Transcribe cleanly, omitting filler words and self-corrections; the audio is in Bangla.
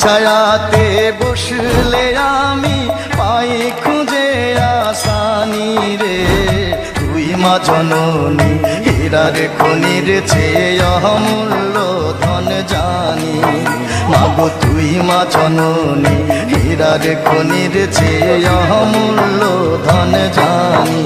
ছায়াতে বসলে আমি পাই খুঁজে আসানি রে। তুই মা জননী হীরার খনির চেয়ে অমূল্য ধন জানি। মাগো তুই মা জননী হীরার খনির চেয়ে অমূল্য ধন জানি।